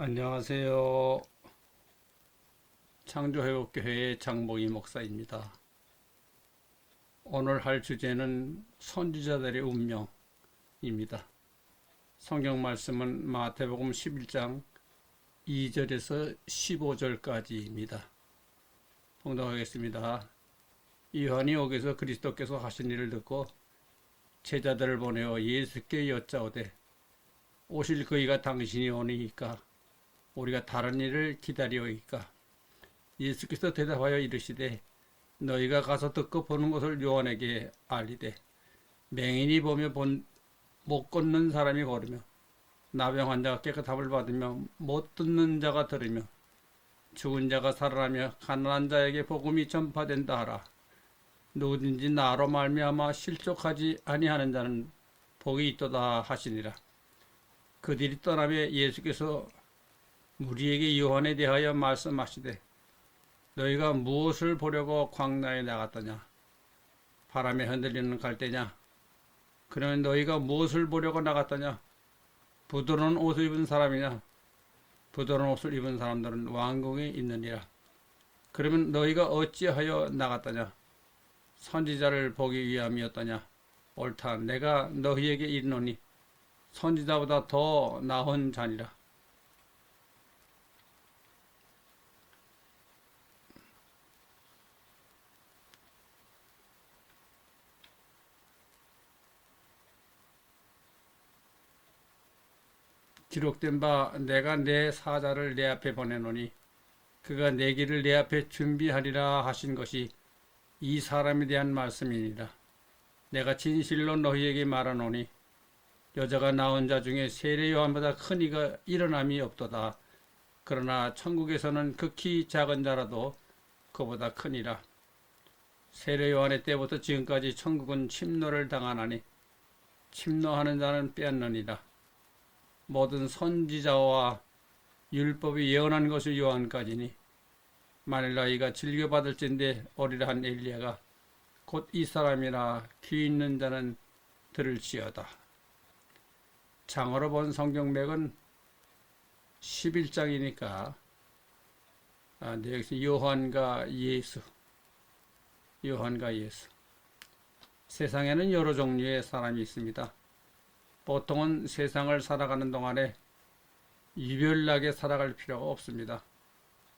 안녕하세요. 창조회복교회의 장봉희 목사입니다. 오늘 할 주제는 선지자들의 운명입니다. 성경 말씀은 마태복음 11장 2절에서 15절까지입니다. 봉독하겠습니다. 요한이 오게서 그리스도께서 하신 일을 듣고 제자들을 보내어 예수께 여짜오되 오실 그이가 당신이 오니이까 우리가 다른 일을 기다리오이까. 예수께서 대답하여 이르시되 너희가 가서 듣고 보는 것을 요한에게 알리되 맹인이 보며 못 걷는 사람이 걸으며 나병 환자가 깨끗함을 받으며 못 듣는 자가 들으며 죽은 자가 살아나며 가난한 자에게 복음이 전파된다 하라. 누구든지 나로 말미암아 실족하지 아니하는 자는 복이 있도다 하시니라. 그들이 떠나며 예수께서 우리에게 요한에 대하여 말씀하시되 너희가 무엇을 보려고 광야에 나갔더냐? 바람에 흔들리는 갈대냐? 그러면 너희가 무엇을 보려고 나갔더냐? 부드러운 옷을 입은 사람이냐? 부드러운 옷을 입은 사람들은 왕궁에 있느니라. 그러면 너희가 어찌하여 나갔더냐? 선지자를 보기 위함이었더냐? 옳다. 내가 너희에게 이르노니 선지자보다 더 나은 자니라. 기록된 바 내가 내 사자를 내 앞에 보내노니 그가 내 길을 내 앞에 준비하리라 하신 것이 이 사람에 대한 말씀이니라. 내가 진실로 너희에게 말하노니 여자가 낳은 자 중에 세례 요한보다 큰 이가 일어남이 없도다. 그러나 천국에서는 극히 작은 자라도 그보다 크니라. 세례 요한의 때부터 지금까지 천국은 침노를 당하나니 침노하는 자는 빼앗느니라. 모든 선지자와 율법이 예언한 것을 요한까지니 만일 너희가 즐겨받을진대 오리라 한 엘리야가 곧 이 사람이라 귀 있는 자는 들을지어다. 장어로 본 성경맥은 11장이니까 여기서 요한과 예수 세상에는 여러 종류의 사람이 있습니다. 보통은 세상을 살아가는 동안에 유별나게 살아갈 필요가 없습니다.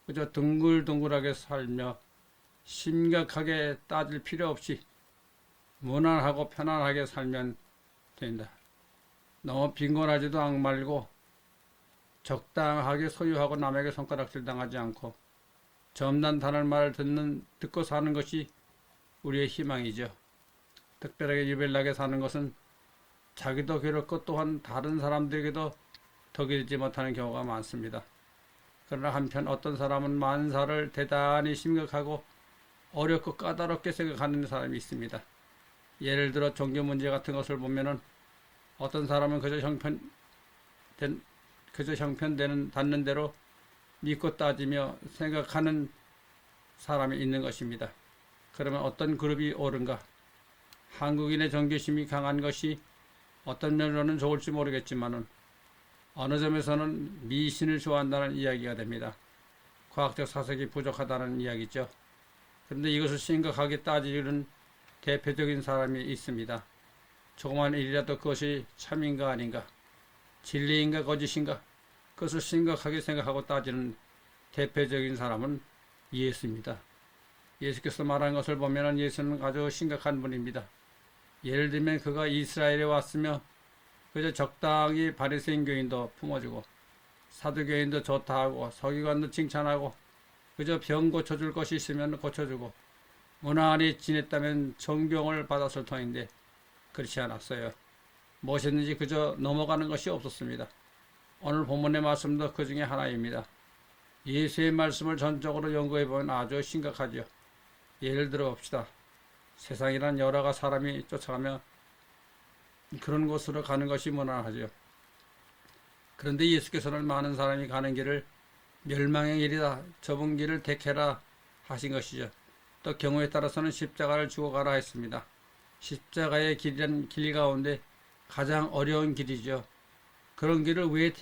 그저 둥글둥글하게 살며 심각하게 따질 필요 없이 무난하고 편안하게 살면 된다. 너무 빈곤하지도 말고 적당하게 소유하고 남에게 손가락질 당하지 않고 점잖다는 말을 듣고 사는 것이 우리의 희망이죠. 특별하게 유별나게 사는 것은 자기도 괴롭고 또한 다른 사람들에게도 덕이 되지 못하는 경우가 많습니다. 그러나 한편 어떤 사람은 만사를 대단히 심각하고 어렵고 까다롭게 생각하는 사람이 있습니다. 예를 들어 종교 문제 같은 것을 보면은 어떤 사람은 그저 형편되는 닿는 대로 믿고 따지며 생각하는 사람이 있는 것입니다. 그러면 어떤 그룹이 옳은가? 한국인의 종교심이 강한 것이 어떤 면으로는 좋을지 모르겠지만은 어느 점에서는 미신을 좋아한다는 이야기가 됩니다. 과학적 사색이 부족하다는 이야기죠. 그런데 이것을 심각하게 따지는 대표적인 사람이 있습니다. 조그만 일이라도 그것이 참인가 아닌가, 진리인가 거짓인가, 그것을 심각하게 생각하고 따지는 대표적인 사람은 예수입니다. 예수께서 말한 것을 보면 예수는 아주 심각한 분입니다. 예를 들면 그가 이스라엘에 왔으며 그저 적당히 바리새인 교인도 품어주고 사두교인도 좋다 하고 서기관도 칭찬하고 그저 병 고쳐줄 것이 있으면 고쳐주고 무난히 지냈다면 정병을 받았을 터인데 그렇지 않았어요. 무엇이든지 그저 넘어가는 것이 없었습니다. 오늘 본문의 말씀도 그 중에 하나입니다. 예수의 말씀을 전적으로 연구해보면 아주 심각하죠. 예를 들어 봅시다. 세상이란 여러 가지 사람이 쫓아가며 그런 곳으로 가는 것이 무난하죠. 그런데 예수께서는 많은 사람이 가는 길을 멸망의 길이다, 좁은 길을 택해라 하신 것이죠. 또 경우에 따라서는 십자가를 주고 가라 했습니다. 십자가의 길이란 길 가운데 가장 어려운 길이죠. 그런 길을 왜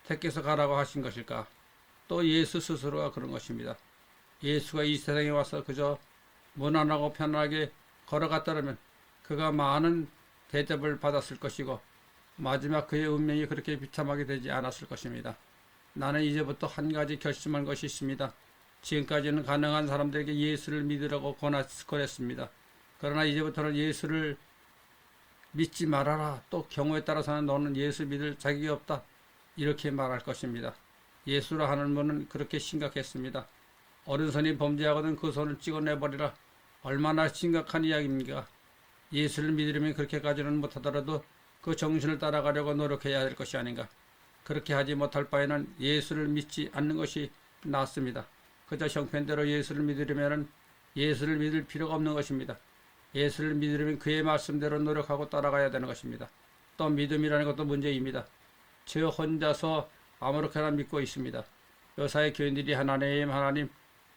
택해서 가라고 하신 것일까? 또 예수 스스로가 그런 것입니다. 예수가 이 세상에 와서 그저 무난하고 편안하게 걸어갔더라면 그가 많은 대접을 받았을 것이고 마지막 그의 운명이 그렇게 비참하게 되지 않았을 것입니다. 나는 이제부터 한 가지 결심한 것이 있습니다. 지금까지는 가능한 사람들에게 예수를 믿으라고 권했습니다. 그러나 이제부터는 예수를 믿지 말아라. 또 경우에 따라서는 너는 예수 믿을 자격이 없다. 이렇게 말할 것입니다. 예수라 하는 분은 그렇게 심각했습니다. 어른손이 범죄하거든 그 손을 찍어내버리라. 얼마나 심각한 이야기입니까? 예수를 믿으려면 그렇게까지는 못하더라도 그 정신을 따라가려고 노력해야 할 것이 아닌가. 그렇게 하지 못할 바에는 예수를 믿지 않는 것이 낫습니다. 그저 형편대로 예수를 믿으려면 예수를 믿을 필요가 없는 것입니다. 예수를 믿으려면 그의 말씀대로 노력하고 따라가야 되는 것입니다. 또 믿음이라는 것도 문제입니다. 저 혼자서 아무렇게나 믿고 있습니다. 요사의 교인들이 하나님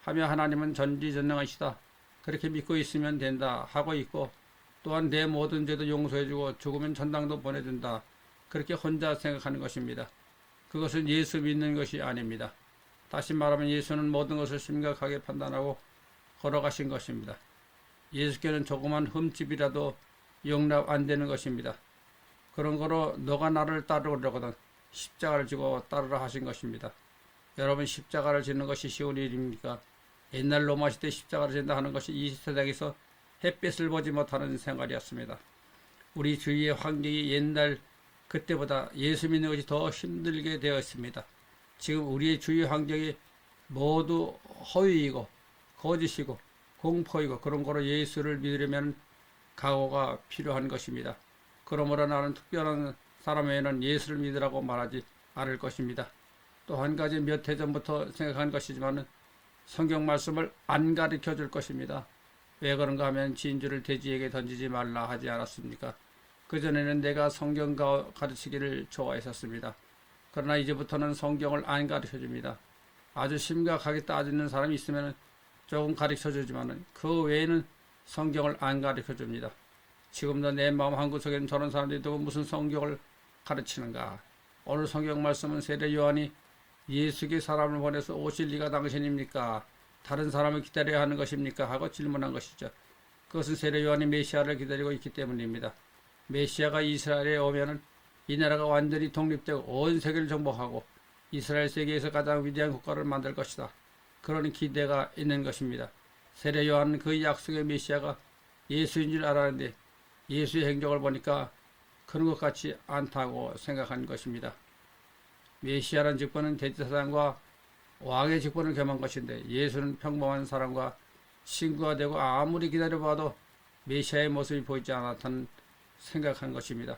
하며 하나님은 전지전능하시다. 그렇게 믿고 있으면 된다 하고 있고 또한 내 모든 죄도 용서해주고 죽으면 천당도 보내준다. 그렇게 혼자 생각하는 것입니다. 그것은 예수 믿는 것이 아닙니다. 다시 말하면 예수는 모든 것을 심각하게 판단하고 걸어가신 것입니다. 예수께는 조그만 흠집이라도 용납 안 되는 것입니다. 그런 거로 너가 나를 따르려거든 십자가를 지고 따르라 하신 것입니다. 여러분 십자가를 지는 것이 쉬운 일입니까? 옛날 로마 시대 십자가를 진다 하는 것이 이 세상에서 햇빛을 보지 못하는 생활이었습니다. 우리 주위의 환경이 옛날 그때보다 예수 믿는 것이 더 힘들게 되어 있습니다. 지금 우리의 주위 환경이 모두 허위이고 거짓이고 공포이고 그런 거로 예수를 믿으려면 각오가 필요한 것입니다. 그러므로 나는 특별한 사람에게는 예수를 믿으라고 말하지 않을 것입니다. 또 한 가지 몇 해 전부터 생각한 것이지만 성경 말씀을 안 가르쳐 줄 것입니다. 왜 그런가 하면 진주를 돼지에게 던지지 말라 하지 않았습니까? 그전에는 내가 성경 가르치기를 좋아했었습니다. 그러나 이제부터는 성경을 안 가르쳐 줍니다. 아주 심각하게 따지는 사람이 있으면 조금 가르쳐 주지만 그 외에는 성경을 안 가르쳐 줍니다. 지금도 내 마음 한구석에는 저런 사람들이 또 무슨 성경을 가르치는가. 오늘 성경 말씀은 세례 요한이 예수께 사람을 보내서 오실 리가 당신입니까? 다른 사람을 기다려야 하는 것입니까? 하고 질문한 것이죠. 그것은 세례 요한이 메시아를 기다리고 있기 때문입니다. 메시아가 이스라엘에 오면은 이 나라가 완전히 독립되고 온 세계를 정복하고 이스라엘 세계에서 가장 위대한 국가를 만들 것이다. 그런 기대가 있는 것입니다. 세례 요한은 그 약속의 메시아가 예수인 줄 알았는데 예수의 행적을 보니까 그런 것 같지 않다고 생각한 것입니다. 메시아란 직분은 대제사장과 왕의 직분을 겸한 것인데 예수는 평범한 사람과 친구가 되고 아무리 기다려봐도 메시아의 모습이 보이지 않았다는 생각한 것입니다.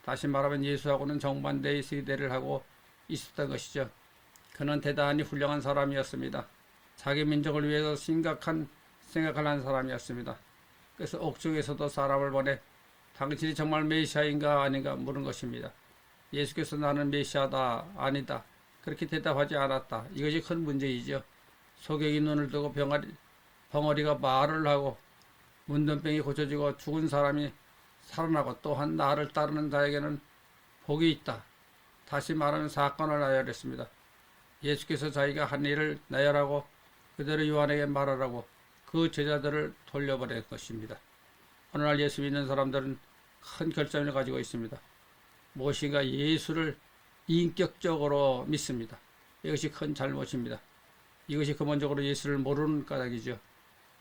다시 말하면 예수하고는 정반대의 세대를 하고 있었던 것이죠. 그는 대단히 훌륭한 사람이었습니다. 자기 민족을 위해서 심각한 생각을 한 사람이었습니다. 그래서 옥중에서도 사람을 보내 당신이 정말 메시아인가 아닌가 물은 것입니다. 예수께서 나는 메시아다 아니다 그렇게 대답하지 않았다. 이것이 큰 문제이죠. 소경이 눈을 뜨고 벙어리가 말을 하고 문둥병이 고쳐지고 죽은 사람이 살아나고 또한 나를 따르는 자에게는 복이 있다. 다시 말하면 사건을 나열했습니다. 예수께서 자기가 한 일을 나열하고 그대로 요한에게 말하라고 그 제자들을 돌려보낸 것입니다. 오늘날 예수 믿는 사람들은 큰 결점을 가지고 있습니다. 무엇인가 예수를 인격적으로 믿습니다. 이것이 큰 잘못입니다. 이것이 근본적으로 예수를 모르는 까닭이죠.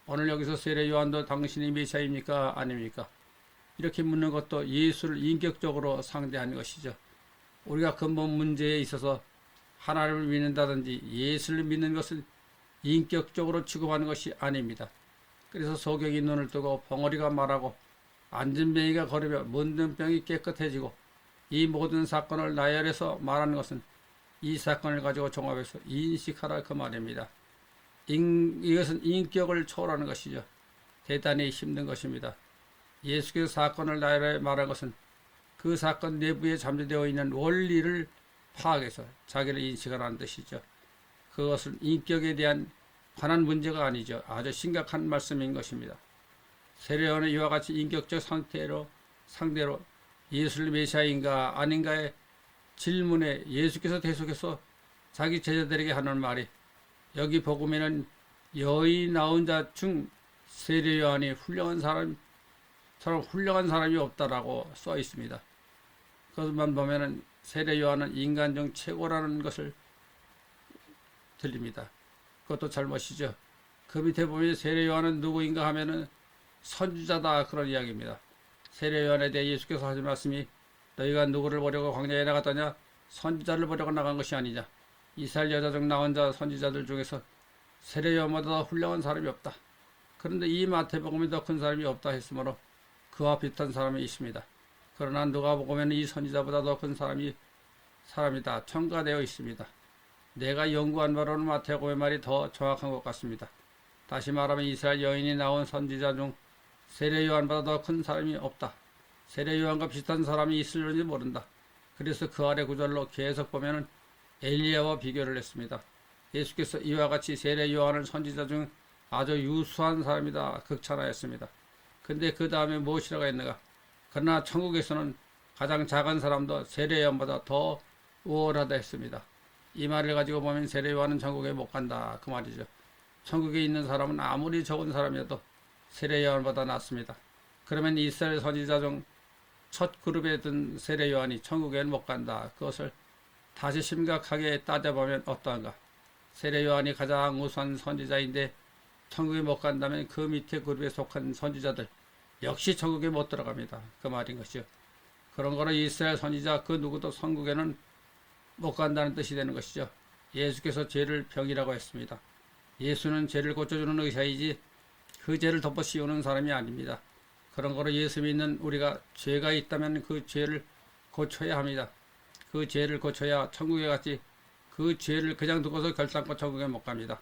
오늘 여기서 세례 요한도 당신이 메시아입니까? 아닙니까? 이렇게 묻는 것도 예수를 인격적으로 상대하는 것이죠. 우리가 근본 문제에 있어서 하나님을 믿는다든지 예수를 믿는 것을 인격적으로 취급하는 것이 아닙니다. 그래서 소경이 눈을 뜨고 벙어리가 말하고 안진뱅이가 걸으며 문둥병이 깨끗해지고 이 모든 사건을 나열해서 말하는 것은 이 사건을 가지고 종합해서 인식하라 그 말입니다. 이것은 인격을 초월하는 것이죠. 대단히 힘든 것입니다. 예수께서 사건을 나열해 말한 것은 그 사건 내부에 잠재되어 있는 원리를 파악해서 자기를 인식하라는 뜻이죠. 그것은 인격에 대한 관한 문제가 아니죠. 아주 심각한 말씀인 것입니다. 세례요한은 이와 같이 인격적 상대로 예수를 메시아인가 아닌가에 질문에 예수께서 계속해서 자기 제자들에게 하는 말이, 여기 복음에는 여의 나온 자 중 세례 요한이 훌륭한 사람이 없다라고 써 있습니다. 그것만 보면은 세례 요한은 인간 중 최고라는 것을 들립니다. 그것도 잘못이죠. 그 밑에 보면 세례 요한은 누구인가 하면은 선지자다, 그런 이야기입니다. 세례 요한에 대해 예수께서 하신 말씀이, 너희가 누구를 보려고 광야에 나갔더냐? 선지자를 보려고 나간 것이 아니냐? 이스라엘 여자 중 나온 자 선지자들 중에서 세례 요한보다 더 훌륭한 사람이 없다. 그런데 이 마태복음이 더 큰 사람이 없다 했으므로 그와 비슷한 사람이 있습니다. 그러나 누가복음에는 이 선지자보다 더 큰 사람이다 첨가되어 있습니다. 내가 연구한 바로는 마태복음의 말이 더 정확한 것 같습니다. 다시 말하면 이스라엘 여인이 나온 선지자 중 세례 요한보다 더 큰 사람이 없다. 세례 요한과 비슷한 사람이 있을지 모른다. 그래서 그 아래 구절로 계속 보면은 엘리야와 비교를 했습니다. 예수께서 이와 같이 세례 요한을 선지자 중 아주 유수한 사람이다 극찬하였습니다. 근데 그 다음에 무엇이라고 했는가? 그러나 천국에서는 가장 작은 사람도 세례 요한보다 더 우월하다 했습니다. 이 말을 가지고 보면 세례 요한은 천국에 못 간다, 그 말이죠. 천국에 있는 사람은 아무리 적은 사람이어도 세례 요한보다 낫습니다. 그러면 이스라엘 선지자 중 첫 그룹에 든 세례 요한이 천국에는 못 간다. 그것을 다시 심각하게 따져보면 어떠한가? 세례 요한이 가장 우수한 선지자인데 천국에 못 간다면 그 밑에 그룹에 속한 선지자들 역시 천국에 못 들어갑니다. 그 말인 것이요. 그런 거로 이스라엘 선지자 그 누구도 천국에는 못 간다는 뜻이 되는 것이죠. 예수께서 죄를 병이라고 했습니다. 예수는 죄를 고쳐주는 의사이지 그 죄를 덮어 씌우는 사람이 아닙니다. 그런 거로 예수 믿는 우리가 죄가 있다면 그 죄를 고쳐야 합니다. 그 죄를 고쳐야 천국에 갔지, 그 죄를 그냥 두고서 결단코 천국에 못 갑니다.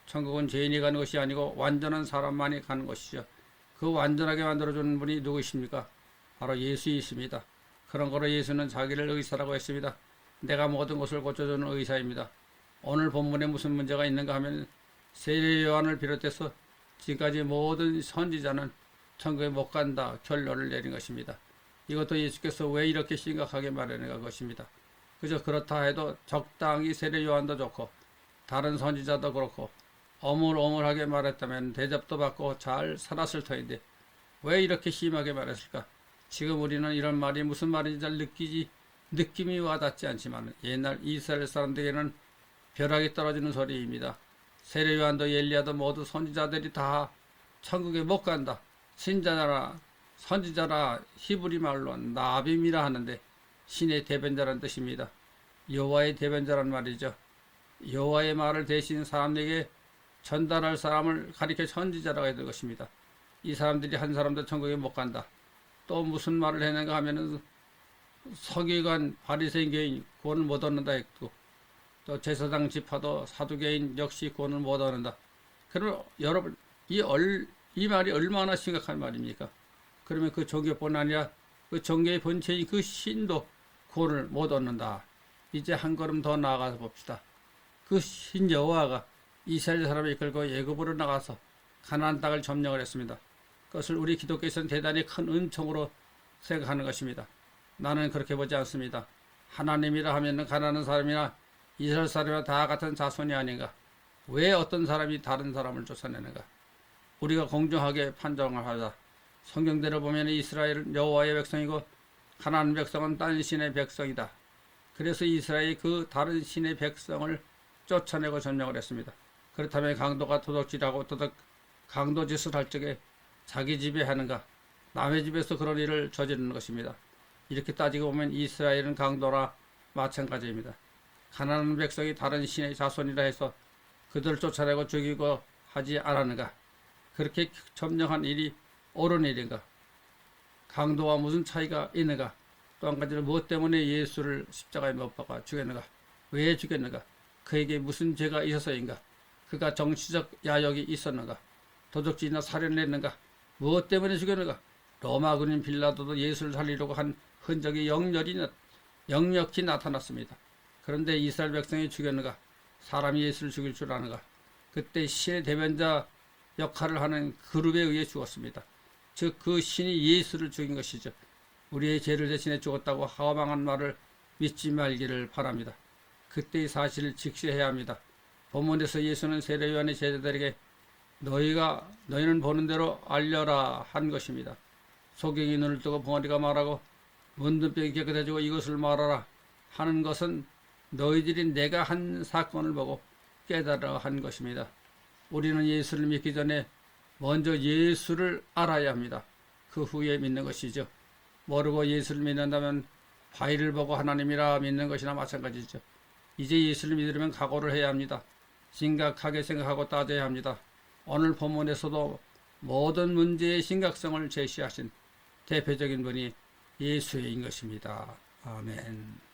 천국은 죄인이 가는 것이 아니고 완전한 사람만이 가는 것이죠. 그 완전하게 만들어주는 분이 누구이십니까? 바로 예수이십니다. 그런 거로 예수는 자기를 의사라고 했습니다. 내가 모든 것을 고쳐주는 의사입니다. 오늘 본문에 무슨 문제가 있는가 하면 세례 요한을 비롯해서 지금까지 모든 선지자는 천국에 못 간다 결론을 내린 것입니다. 이것도 예수께서 왜 이렇게 심각하게 말하는가 것입니다. 그저 그렇다 해도 적당히 세례 요한도 좋고 다른 선지자도 그렇고 어물어물하게 말했다면 대접도 받고 잘 살았을 터인데 왜 이렇게 심하게 말했을까? 지금 우리는 이런 말이 무슨 말인지 잘 느낌이 와닿지 않지만 옛날 이스라엘 사람들에게는 벼락이 떨어지는 소리입니다. 세례 요한도 엘리야도 모두 선지자들이 다 천국에 못 간다. 신자나 선지자라 히브리 말로 나빔이라 하는데 신의 대변자라는 뜻입니다. 여호와의 대변자란 말이죠. 여호와의 말을 대신 사람에게 전달할 사람을 가리켜 선지자라고 해야 될 것입니다. 이 사람들이 한 사람도 천국에 못 간다. 또 무슨 말을 했는가 하면은 서기관 바리새인 교인 구원을 못 얻는다 했고, 또 제사장 지파도 사두개인 역시 구원을 못 얻는다. 그러면 여러분 이 말이 얼마나 심각한 말입니까? 그러면 그 종교뿐 아니라 그 종교의 본체인 그 신도 구원을 못 얻는다. 이제 한 걸음 더 나아가서 봅시다. 그 신 여호와가 이스라엘 사람을 이끌고 애굽으로 나가서 가나안 땅을 점령을 했습니다. 그것을 우리 기독교에서는 대단히 큰 은총으로 생각하는 것입니다. 나는 그렇게 보지 않습니다. 하나님이라 하면 가나안 사람이나 이스라엘 사람이나 다 같은 자손이 아닌가? 왜 어떤 사람이 다른 사람을 쫓아내는가? 우리가 공정하게 판정을 하자. 성경대로 보면 이스라엘은 여호와의 백성이고 가나안 백성은 딴 신의 백성이다. 그래서 이스라엘이 그 다른 신의 백성을 쫓아내고 점령을 했습니다. 그렇다면 강도가 도둑질하고 강도짓을 할 적에 자기 집에 하는가? 남의 집에서 그런 일을 저지르는 것입니다. 이렇게 따지고 보면 이스라엘은 강도나 마찬가지입니다. 가나안 백성이 다른 신의 자손이라 해서 그들을 쫓아내고 죽이고 하지 않았는가? 그렇게 점령한 일이 옳은 일인가? 강도와 무슨 차이가 있는가? 또 한 가지는 무엇 때문에 예수를 십자가에 못 박아 죽였는가? 왜 죽였는가? 그에게 무슨 죄가 있어서인가? 그가 정치적 야욕이 있었는가? 도적질이나 살인을 했는가? 무엇 때문에 죽였는가? 로마 군인 빌라도도 예수를 살리려고 한 흔적이 역력히 나타났습니다. 그런데 이스라엘 백성이 죽였는가? 사람이 예수를 죽일 줄 아는가? 그때 신의 대변자 역할을 하는 그룹에 의해 죽었습니다. 즉 그 신이 예수를 죽인 것이죠. 우리의 죄를 대신해 죽었다고 하망한 말을 믿지 말기를 바랍니다. 그때의 사실을 직시해야 합니다. 본문에서 예수는 세례요한의 제자들에게 너희는 보는 대로 알려라 한 것입니다. 소경이 눈을 뜨고 벙어리가 말하고 문둥병이 깨끗해지고 이것을 말하라 하는 것은 너희들이 내가 한 사건을 보고 깨달아 한 것입니다. 우리는 예수를 믿기 전에 먼저 예수를 알아야 합니다. 그 후에 믿는 것이죠. 모르고 예수를 믿는다면 바위를 보고 하나님이라 믿는 것이나 마찬가지죠. 이제 예수를 믿으려면 각오를 해야 합니다. 심각하게 생각하고 따져야 합니다. 오늘 본문에서도 모든 문제의 심각성을 제시하신 대표적인 분이 예수인 것입니다. 아멘.